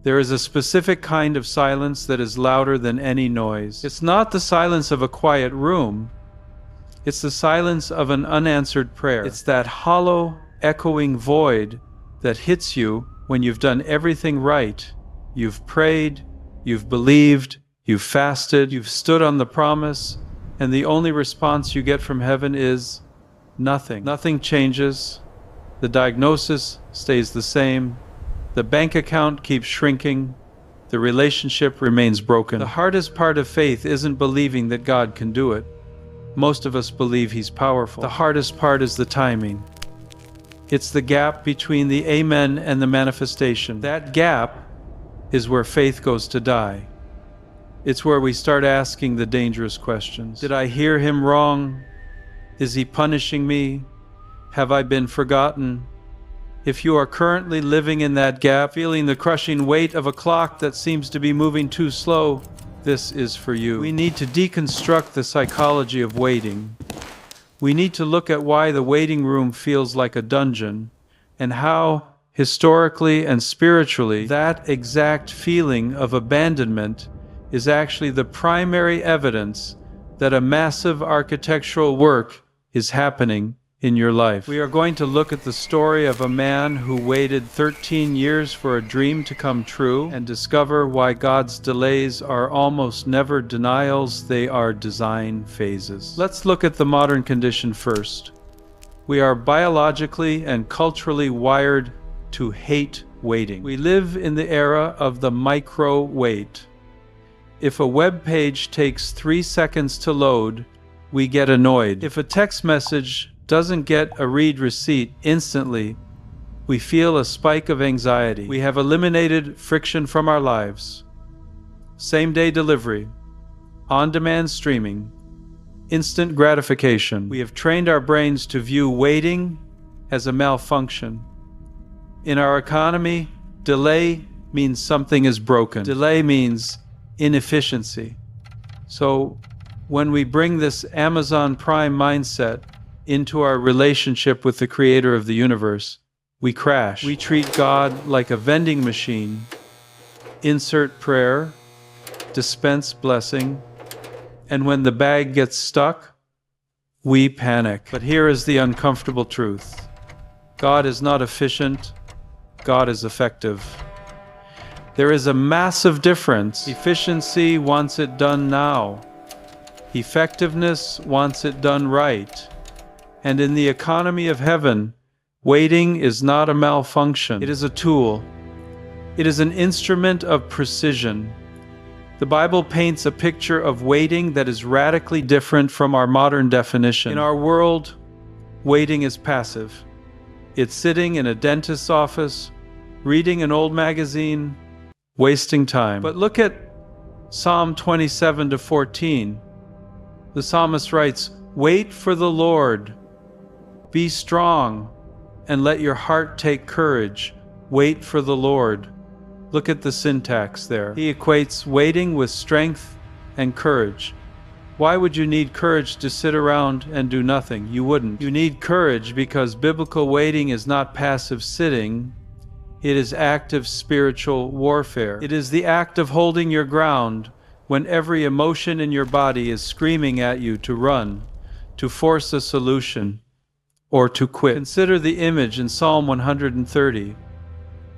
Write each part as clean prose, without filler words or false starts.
There is a specific kind of silence that is louder than any noise. It's not the silence of a quiet room. It's the silence of an unanswered prayer. It's that hollow, echoing void that hits you when you've done everything right. You've prayed, you've believed, you've fasted, you've stood on the promise, and the only response you get from heaven is nothing. Nothing changes. The diagnosis stays the same. The bank account keeps shrinking. The relationship remains broken. The hardest part of faith isn't believing that God can do it. Most of us believe He's powerful. The hardest part is the timing. It's the gap between the amen and the manifestation. That gap is where faith goes to die. It's where we start asking the dangerous questions. Did I hear Him wrong? Is He punishing me? Have I been forgotten? If you are currently living in that gap, feeling the crushing weight of a clock that seems to be moving too slow, this is for you. We need to deconstruct the psychology of waiting. We need to look at why the waiting room feels like a dungeon, and how, historically and spiritually, that exact feeling of abandonment is actually the primary evidence that a massive architectural work is happening in your life. We are going to look at the story of a man who waited 13 years for a dream to come true and discover why God's delays are almost never denials, they are design phases. Let's look at the modern condition first. We are biologically and culturally wired to hate waiting. We live in the era of the micro-wait. If a web page takes 3 seconds to load, we get annoyed. If a text message doesn't get a read receipt instantly, we feel a spike of anxiety. We have eliminated friction from our lives. Same-day delivery, on-demand streaming, instant gratification. We have trained our brains to view waiting as a malfunction. In our economy, delay means something is broken. Delay means inefficiency. So when we bring this Amazon Prime mindset into our relationship with the Creator of the universe, we crash. We treat God like a vending machine. Insert prayer, dispense blessing, and when the bag gets stuck, we panic. But here is the uncomfortable truth. God is not efficient, God is effective. There is a massive difference. Efficiency wants it done now. Effectiveness wants it done right. And in the economy of heaven, waiting is not a malfunction. It is a tool. It is an instrument of precision. The Bible paints a picture of waiting that is radically different from our modern definition. In our world, waiting is passive. It's sitting in a dentist's office, reading an old magazine, wasting time. But look at Psalm 27-14. The psalmist writes, "Wait for the Lord. Be strong, and let your heart take courage. Wait for the Lord." Look at the syntax there. He equates waiting with strength and courage. Why would you need courage to sit around and do nothing? You wouldn't. You need courage because biblical waiting is not passive sitting. It is active spiritual warfare. It is the act of holding your ground when every emotion in your body is screaming at you to run, to force a solution, or to quit. Consider the image in Psalm 130.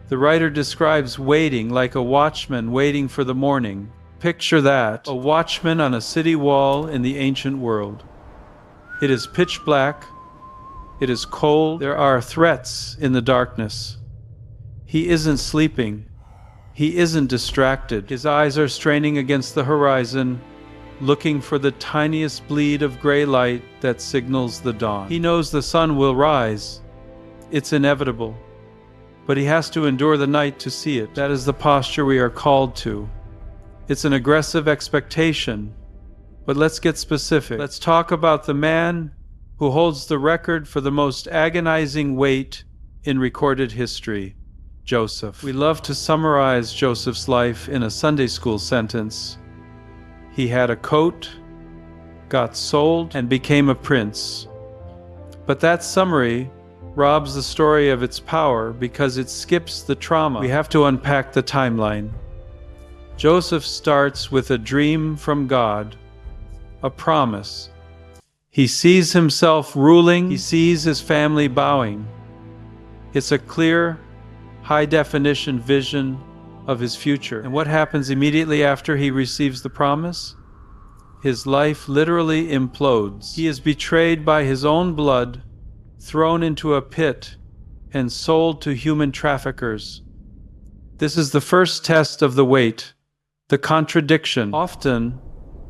The writer describes waiting like a watchman waiting for the morning. Picture that, a watchman on a city wall in the ancient world. It is pitch black. It is cold. There are threats in the darkness. He isn't sleeping. He isn't distracted. His eyes are straining against the horizon, looking for the tiniest bleed of gray light that signals the dawn. He knows the sun will rise. It's inevitable. But he has to endure the night to see it. That is the posture we are called to. It's an aggressive expectation. But let's get specific. Let's talk about the man who holds the record for the most agonizing wait in recorded history, Joseph. We love to summarize Joseph's life in a Sunday school sentence. He had a coat, got sold, and became a prince. But that summary robs the story of its power because it skips the trauma. We have to unpack the timeline. Joseph starts with a dream from God, a promise. He sees himself ruling, he sees his family bowing. It's a clear, high-definition vision of his future. And what happens immediately after he receives the promise? His life literally implodes. He is betrayed by his own blood, thrown into a pit, and sold to human traffickers. This is the first test of the weight, the contradiction. Often,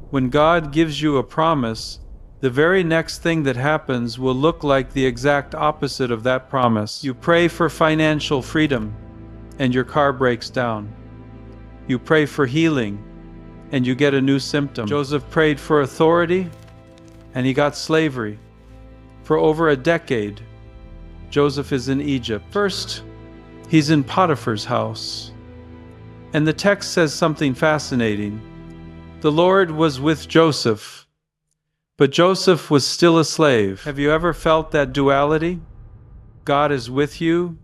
when God gives you a promise, the very next thing that happens will look like the exact opposite of that promise. You pray for financial freedom, and your car breaks down. You pray for healing, and you get a new symptom. Joseph prayed for authority, and he got slavery. For over a decade, Joseph is in Egypt. First, he's in Potiphar's house. And the text says something fascinating. The Lord was with Joseph, but Joseph was still a slave. Have you ever felt that duality? God is with you,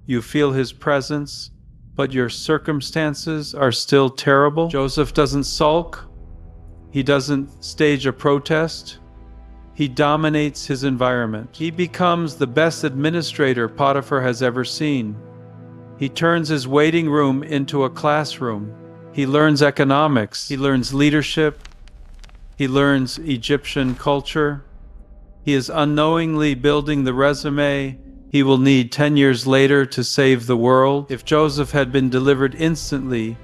you feel his presence, but your circumstances are still terrible. Joseph doesn't sulk. He doesn't stage a protest. He dominates his environment. He becomes the best administrator Potiphar has ever seen. He turns his waiting room into a classroom. He learns economics. He learns leadership. He learns Egyptian culture. He is unknowingly building the resume he will need 10 years later to save the world. If Joseph had been delivered instantly,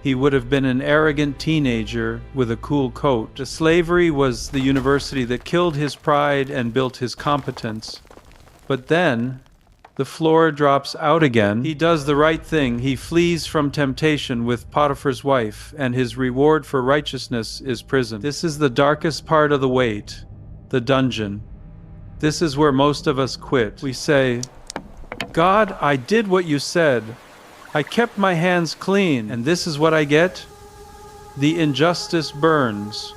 he would have been an arrogant teenager with a cool coat. The slavery was the university that killed his pride and built his competence. But then, the floor drops out again. He does the right thing. He flees from temptation with Potiphar's wife, and his reward for righteousness is prison. This is the darkest part of the weight, the dungeon. This is where most of us quit. We say, God, I did what you said. I kept my hands clean, and this is what I get? The injustice burns.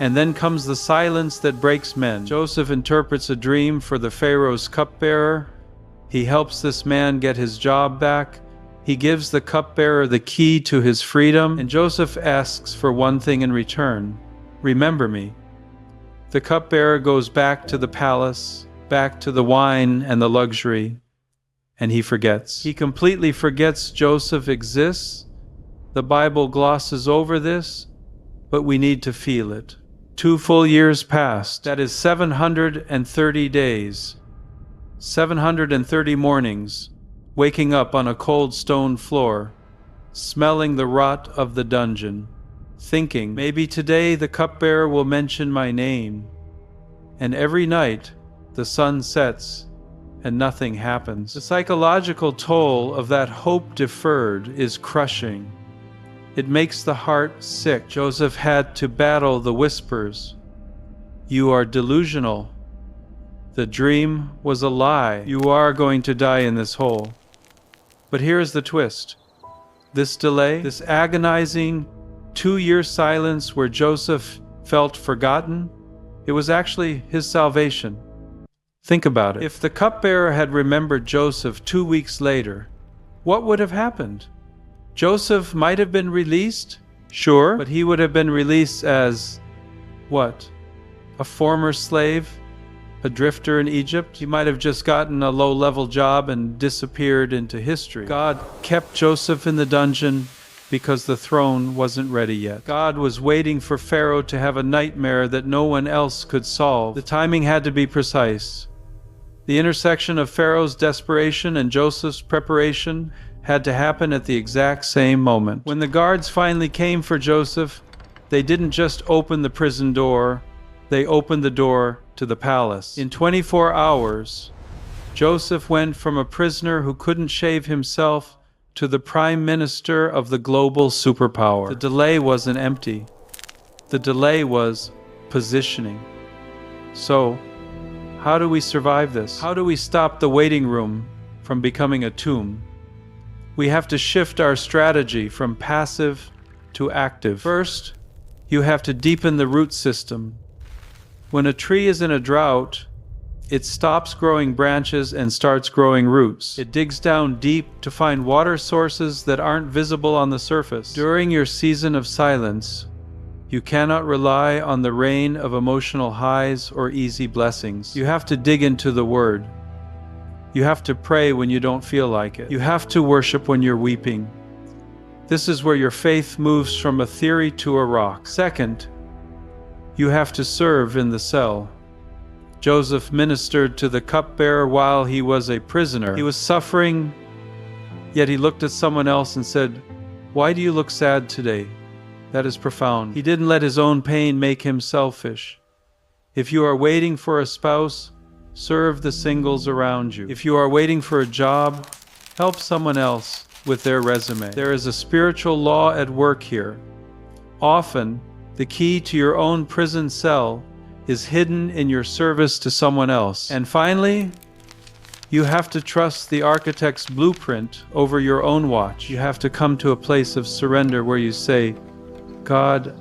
And then comes the silence that breaks men. Joseph interprets a dream for the Pharaoh's cupbearer. He helps this man get his job back. He gives the cupbearer the key to his freedom, and Joseph asks for one thing in return. Remember me. The cupbearer goes back to the palace, back to the wine and the luxury, and he forgets. He completely forgets Joseph exists. The Bible glosses over this, but we need to feel it. 2 full years passed. That is 730 days. 730 mornings, waking up on a cold stone floor, smelling the rot of the dungeon, thinking, maybe today the cupbearer will mention my name. And every night, the sun sets and nothing happens. The psychological toll of that hope deferred is crushing. It makes the heart sick. Joseph had to battle the whispers. You are delusional. The dream was a lie. You are going to die in this hole. But here is the twist. This delay, this agonizing 2-year silence where Joseph felt forgotten, it was actually his salvation. Think about it. If the cupbearer had remembered Joseph 2 weeks later, what would have happened? Joseph might have been released, sure, but he would have been released as, what? A former slave? A drifter in Egypt? He might have just gotten a low-level job and disappeared into history. God kept Joseph in the dungeon because the throne wasn't ready yet. God was waiting for Pharaoh to have a nightmare that no one else could solve. The timing had to be precise. The intersection of Pharaoh's desperation and Joseph's preparation had to happen at the exact same moment. When the guards finally came for Joseph, they didn't just open the prison door, they opened the door to the palace. In 24 hours, Joseph went from a prisoner who couldn't shave himself to the prime minister of the global superpower. The delay wasn't empty. The delay was positioning. So, how do we survive this? How do we stop the waiting room from becoming a tomb? We have to shift our strategy from passive to active. First, you have to deepen the root system. When a tree is in a drought, It stops growing branches and starts growing roots. It digs down deep to find water sources that aren't visible on the surface. During your season of silence, you cannot rely on the rain of emotional highs or easy blessings. You have to dig into the Word. You have to pray when you don't feel like it. You have to worship when you're weeping. This is where your faith moves from a theory to a rock. Second, you have to serve in the cell. Joseph ministered to the cupbearer while he was a prisoner. He was suffering, yet he looked at someone else and said, "Why do you look sad today?" That is profound. He didn't let his own pain make him selfish. If you are waiting for a spouse, serve the singles around you. If you are waiting for a job, help someone else with their resume. There is a spiritual law at work here. Often, the key to your own prison cell is hidden in your service to someone else. And finally, you have to trust the architect's blueprint over your own watch. You have to come to a place of surrender where you say, "God,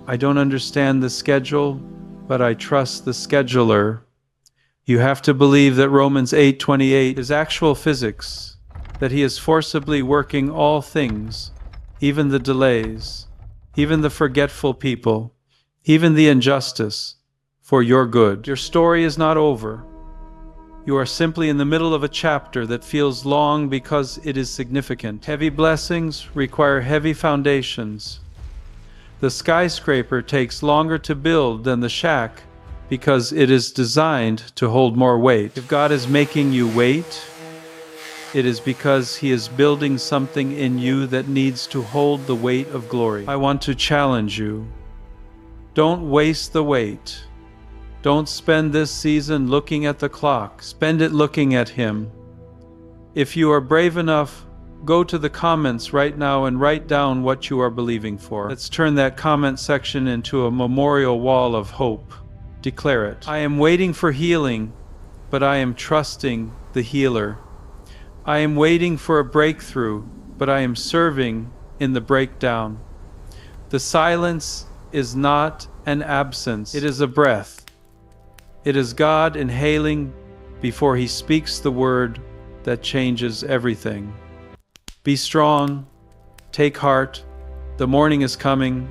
I don't understand the schedule, but I trust the scheduler." You have to believe that Romans 8:28 is actual physics, that He is forcibly working all things, even the delays, even the forgetful people, even the injustice, for your good. Your story is not over. You are simply in the middle of a chapter that feels long because it is significant. Heavy blessings require heavy foundations. The skyscraper takes longer to build than the shack because it is designed to hold more weight. If God is making you wait, it is because He is building something in you that needs to hold the weight of glory. I want to challenge you. Don't waste the wait. Don't spend this season looking at the clock. Spend it looking at Him. If you are brave enough, go to the comments right now and write down what you are believing for. Let's turn that comment section into a memorial wall of hope. Declare it. I am waiting for healing, but I am trusting the healer. I am waiting for a breakthrough, but I am serving in the breakdown. The silence is not an absence. It is a breath. It is God inhaling before He speaks the word that changes everything. Be strong. Take heart. The morning is coming.